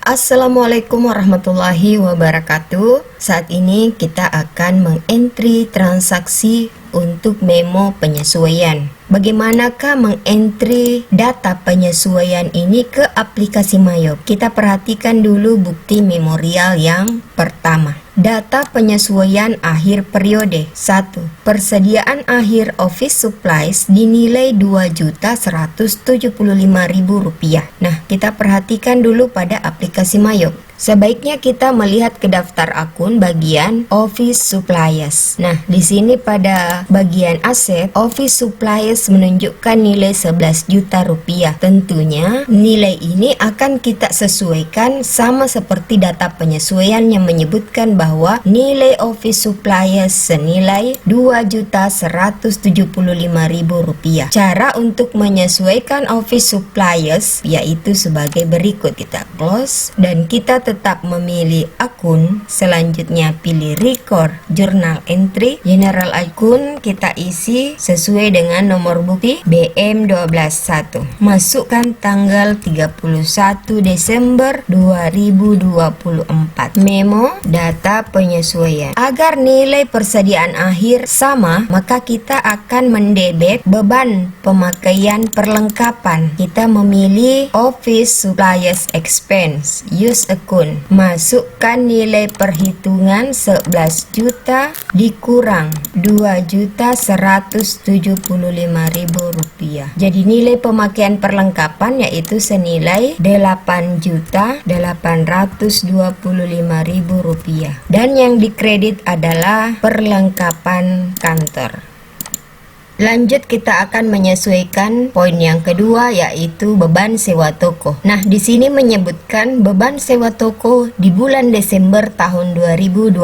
Assalamualaikum warahmatullahi wabarakatuh. Saat ini kita akan mengentry transaksi untuk memo penyesuaian. Bagaimanakah mengentry data penyesuaian ini ke aplikasi Mayop? Kita perhatikan dulu bukti memorial yang pertama. Data penyesuaian akhir periode. 1. Persediaan akhir office supplies dinilai Rp2.175.000. Nah, kita perhatikan dulu pada aplikasi Mayop. Sebaiknya kita melihat ke daftar akun bagian Office Supplies. Nah, di sini pada bagian aset, Office Supplies menunjukkan nilai Rp11 juta. Tentunya nilai ini akan kita sesuaikan sama seperti data penyesuaian yang menyebutkan bahwa nilai Office Supplies senilai Rp2.175.000. Cara untuk menyesuaikan Office Supplies yaitu sebagai berikut. Kita close dan kita tetap memilih akun. Selanjutnya pilih record journal entry. General akun kita isi sesuai dengan nomor bukti BM121. Masukkan tanggal 31 Desember 2024. Memo data penyesuaian. Agar nilai persediaan akhir sama, maka kita akan mendebet beban pemakaian perlengkapan. Kita memilih Office Supplies Expense. Use akun. Masukkan nilai perhitungan 11 juta dikurang Rp2.175.000. Jadi nilai pemakaian perlengkapan yaitu senilai Rp8.825.000. Dan yang dikredit adalah perlengkapan kantor. Lanjut kita akan menyesuaikan poin yang kedua yaitu beban sewa toko. Nah, di sini menyebutkan beban sewa toko di bulan Desember tahun 2024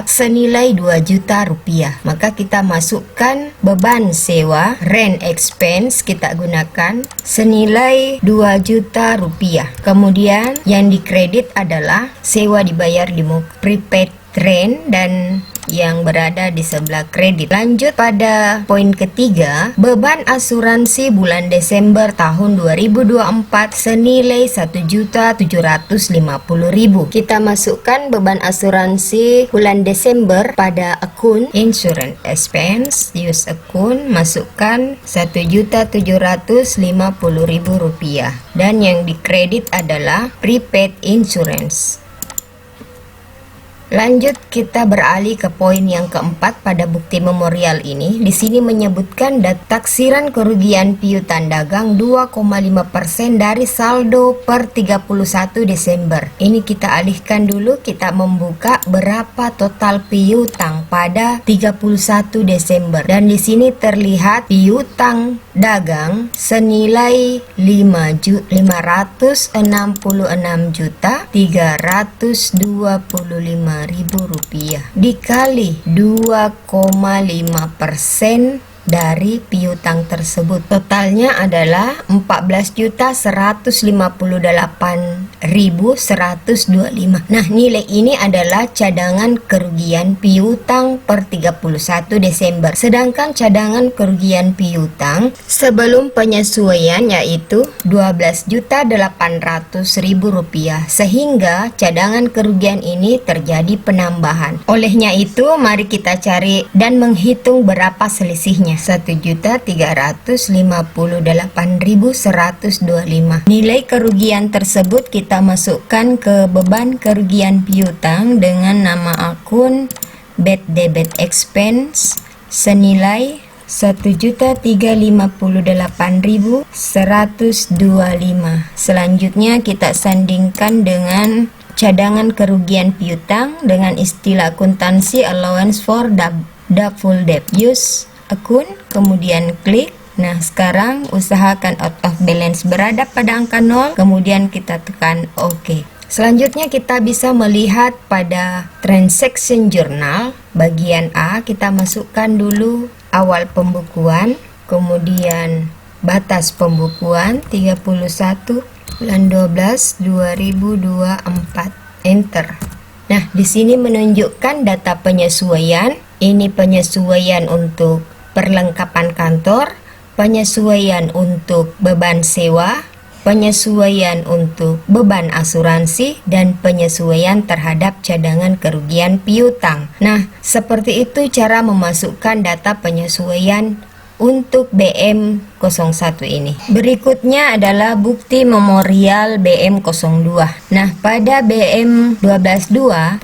senilai Rp2 juta. Maka kita masukkan beban sewa rent expense kita gunakan senilai Rp2 juta. Kemudian yang dikredit adalah sewa dibayar di prepaid rent dan yang berada di sebelah kredit. Lanjut pada poin ketiga, beban asuransi bulan Desember tahun 2024 senilai Rp1.750.000. Kita masukkan beban asuransi bulan Desember pada akun insurance expense. Use akun, masukkan Rp1.750.000 dan yang dikredit adalah prepaid insurance. Lanjut kita beralih ke poin yang keempat pada bukti memorial ini. Di sini menyebutkan taksiran kerugian piutang dagang 2,5% dari saldo per 31 Desember. Ini kita alihkan dulu, kita membuka berapa total piutang pada 31 Desember. Dan di sini terlihat piutang dagang senilai Rp566.325.000 dikali 2,5% dari piutang tersebut. Totalnya adalah Rp14.158.125. Nah, nilai ini adalah cadangan kerugian piutang per 31 Desember. Sedangkan cadangan kerugian piutang sebelum penyesuaian yaitu Rp12.800.000. Sehingga cadangan kerugian ini terjadi penambahan. Olehnya itu, mari kita cari dan menghitung berapa selisihnya. Rp1.358.125. Nilai kerugian tersebut kita masukkan ke beban kerugian piutang dengan nama akun bad debit expense senilai Rp1.358.125. Selanjutnya kita sandingkan dengan cadangan kerugian piutang dengan istilah akuntansi allowance for doubtful debt. Use akun, kemudian klik. Nah, sekarang usahakan out of balance berada pada angka 0, kemudian kita tekan OK. Selanjutnya kita bisa melihat pada transaction journal bagian A. Kita masukkan dulu awal pembukuan, kemudian batas pembukuan 31 bulan 12 2024. Enter. Nah, di sini menunjukkan data penyesuaian. Ini penyesuaian untuk perlengkapan kantor, penyesuaian untuk beban sewa, penyesuaian untuk beban asuransi, dan penyesuaian terhadap cadangan kerugian piutang. Nah, seperti itu cara memasukkan data penyesuaian untuk BM01 ini. Berikutnya adalah bukti memorial BM02. Nah, pada BM122.5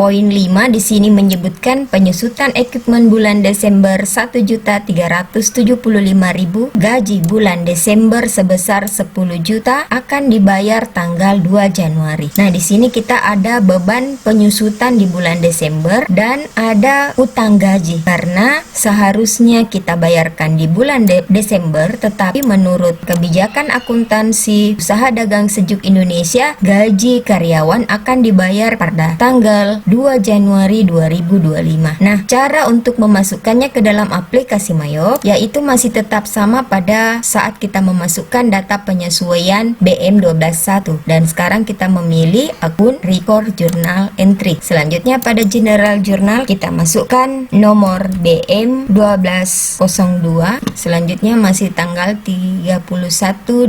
di sini menyebutkan penyusutan ekipmen bulan Desember 1.375.000, gaji bulan Desember sebesar 10 juta akan dibayar tanggal 2 Januari. Nah, di sini kita ada beban penyusutan di bulan Desember dan ada utang gaji karena seharusnya kita bayarkan di bulan Desember, tetapi menurut kebijakan akuntansi usaha dagang sejuk Indonesia, gaji karyawan akan dibayar pada tanggal 2 Januari 2025. Nah, cara untuk memasukkannya ke dalam aplikasi Mayop yaitu masih tetap sama pada saat kita memasukkan data penyesuaian BM121, dan sekarang kita memilih akun record journal entry. Selanjutnya pada general journal kita masukkan nomor BM1202. Selanjutnya masih tanggal 31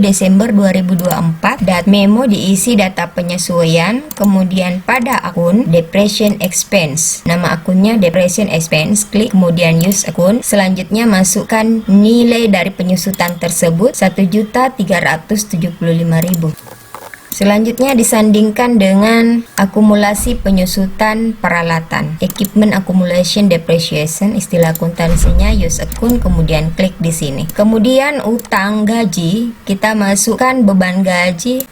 Desember 2024, dan memo diisi data penyesuaian. Kemudian pada akun depression expense, nama akunnya depression expense, klik kemudian use akun. Selanjutnya masukkan nilai dari penyusutan tersebut 1.375.000. Selanjutnya disandingkan dengan akumulasi penyusutan peralatan, equipment accumulation depreciation, istilah akuntansinya use akun, kemudian klik di sini. Kemudian utang gaji, kita masukkan beban gaji,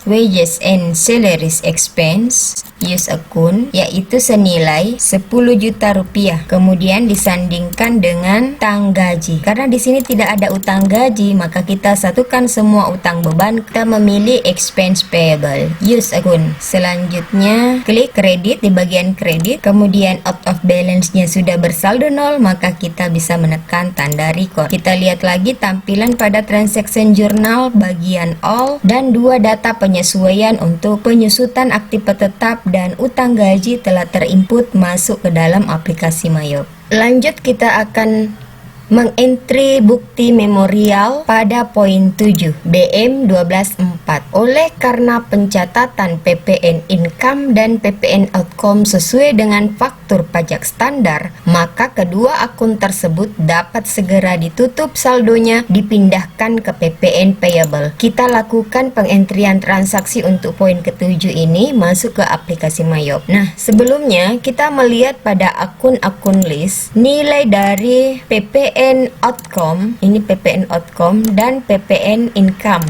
wages and salaries expense, use akun, yaitu senilai 10 juta rupiah. Kemudian disandingkan dengan utang gaji. Karena di sini tidak ada utang gaji, maka kita satukan semua utang beban. Kita memilih expense payable, use akun. Selanjutnya klik kredit di bagian kredit. Kemudian out of balance-nya sudah bersaldo 0, maka kita bisa menekan tanda record. Kita lihat lagi tampilan pada transaction journal bagian all dan dua data penyesuaian untuk penyusutan aktiva tetap dan utang gaji telah terinput masuk ke dalam aplikasi Mayop. Lanjut, kita akan mengentry bukti memorial pada poin 7 BM124. Oleh karena pencatatan PPN income dan PPN outcome sesuai dengan faktur pajak standar, maka kedua akun tersebut dapat segera ditutup, saldonya dipindahkan ke PPN payable. Kita lakukan pengentrian transaksi untuk poin ke-7 ini masuk ke aplikasi Mayop. Nah, sebelumnya kita melihat pada akun-akun list nilai dari PPN outcome, ini PPN outcome dan PPN income.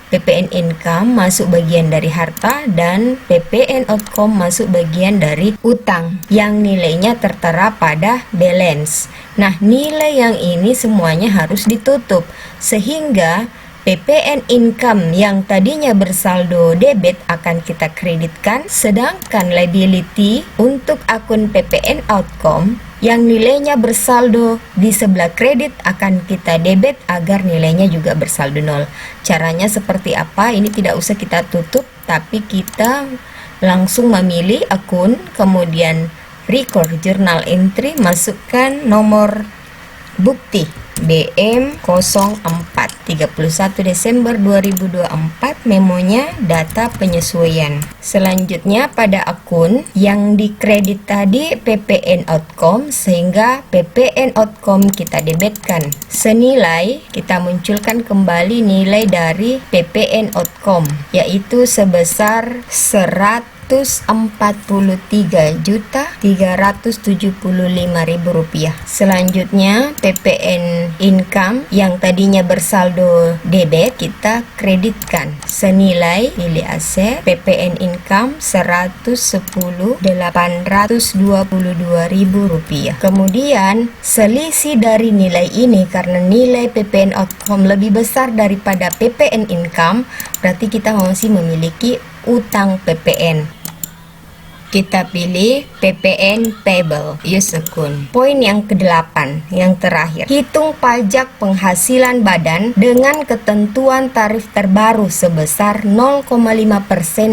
PPN income masuk bagian dari harta dan PPN outcome masuk bagian dari utang yang nilainya tertera pada balance. Nah, nilai yang ini semuanya harus ditutup sehingga PPN income yang tadinya bersaldo debit akan kita kreditkan, sedangkan liability untuk akun PPN outcome yang nilainya bersaldo di sebelah kredit akan kita debit agar nilainya juga bersaldo 0. Caranya seperti apa? Ini tidak usah kita tutup, tapi kita langsung memilih akun, kemudian record journal entry, masukkan nomor bukti BM04 31 Desember 2024, memonya data penyesuaian. Selanjutnya pada akun yang dikredit tadi PPN outcome, sehingga PPN outcome kita debitkan senilai, kita munculkan kembali nilai dari PPN outcome yaitu sebesar 143.375.000 rupiah. Selanjutnya PPN income yang tadinya bersaldo debit kita kreditkan senilai pilih aset PPN income 110.822.000 rupiah. Kemudian selisih dari nilai ini karena nilai PPN outcome lebih besar daripada PPN income, berarti kita masih memiliki utang PPN. Kita pilih PPN Payable, use akun. Poin yang ke-8, yang terakhir. Hitung pajak penghasilan badan dengan ketentuan tarif terbaru sebesar 0,5%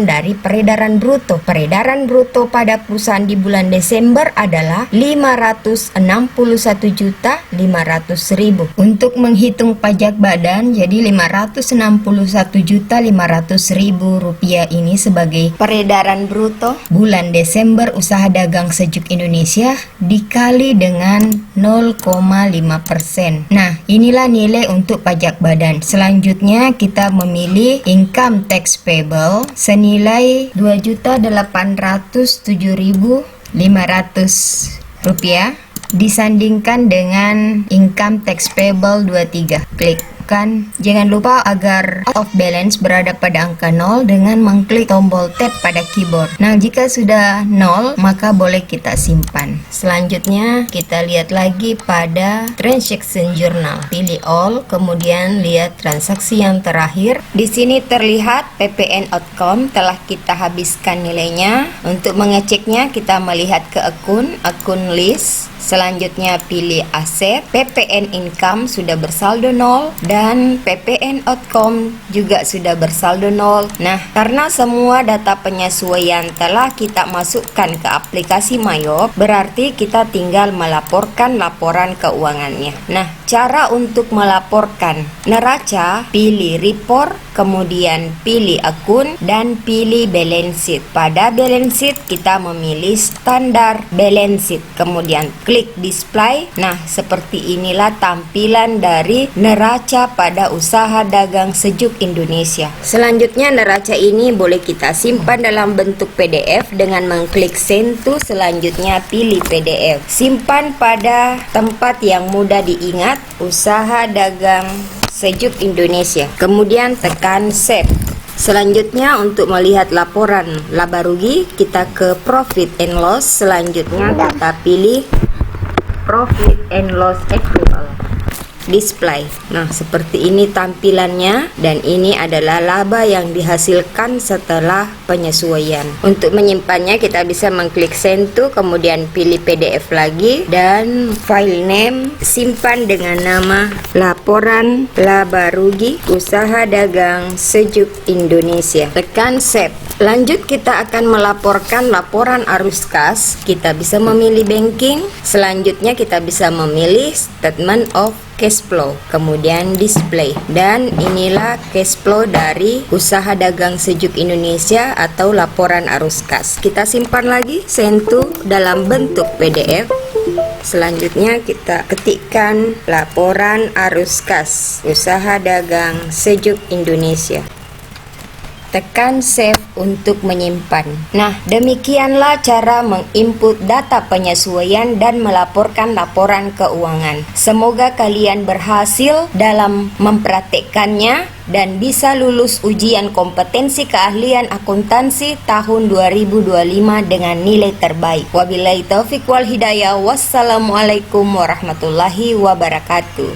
dari peredaran bruto. Peredaran bruto pada perusahaan di bulan Desember adalah 561.500.000. Untuk menghitung pajak badan, jadi 561.500.000 rupiah ini sebagai peredaran bruto bulan Desember usaha dagang sejuk Indonesia dikali dengan 0,5%. Nah, inilah nilai untuk pajak badan. Selanjutnya kita memilih income tax payable senilai 2.807.500 rupiah disandingkan dengan income tax payable 23. Klik. Jangan lupa agar out of balance berada pada angka 0 dengan mengklik tombol tab pada keyboard. Nah, jika sudah 0, maka boleh kita simpan. Selanjutnya, kita lihat lagi pada transaction journal. Pilih all, kemudian lihat transaksi yang terakhir. Di sini terlihat PPN outcome telah kita habiskan nilainya. Untuk mengeceknya, kita melihat ke akun list. Selanjutnya pilih aset, PPN income sudah bersaldo 0 dan PPN outcome juga sudah bersaldo 0. Nah, karena semua data penyesuaian telah kita masukkan ke aplikasi Mayop, berarti kita tinggal melaporkan laporan keuangannya. Nah, cara untuk melaporkan, neraca, pilih report, kemudian pilih akun dan pilih balance sheet. Pada balance sheet kita memilih standar balance sheet, kemudian klik display. Nah, seperti inilah tampilan dari neraca pada usaha dagang sejuk Indonesia. Selanjutnya, neraca ini boleh kita simpan dalam bentuk PDF dengan mengklik send to. Selanjutnya pilih PDF, simpan pada tempat yang mudah diingat, usaha dagang sejuk Indonesia, kemudian tekan save. Selanjutnya, untuk melihat laporan laba rugi, kita ke profit and loss. Selanjutnya kita pilih profit and loss accrual, display. Nah, seperti ini tampilannya, dan ini adalah laba yang dihasilkan setelah penyesuaian. Untuk menyimpannya kita bisa mengklik send to, kemudian pilih PDF lagi dan file name, simpan dengan nama laporan laba rugi usaha dagang sejuk Indonesia. Tekan save. Lanjut, kita akan melaporkan laporan arus kas. Kita bisa memilih banking. Selanjutnya kita bisa memilih statement of cash flow, kemudian display. Dan inilah cash flow dari usaha dagang sejuk Indonesia atau laporan arus kas. Kita simpan lagi send to dalam bentuk PDF. Selanjutnya kita ketikkan laporan arus kas usaha dagang sejuk Indonesia. Tekan save untuk menyimpan. Nah, demikianlah cara menginput data penyesuaian dan melaporkan laporan keuangan. Semoga kalian berhasil dalam mempraktekkannya dan bisa lulus ujian kompetensi keahlian akuntansi tahun 2025 dengan nilai terbaik. Wabillahi taufik wal hidayah. Wassalamualaikum warahmatullahi wabarakatuh.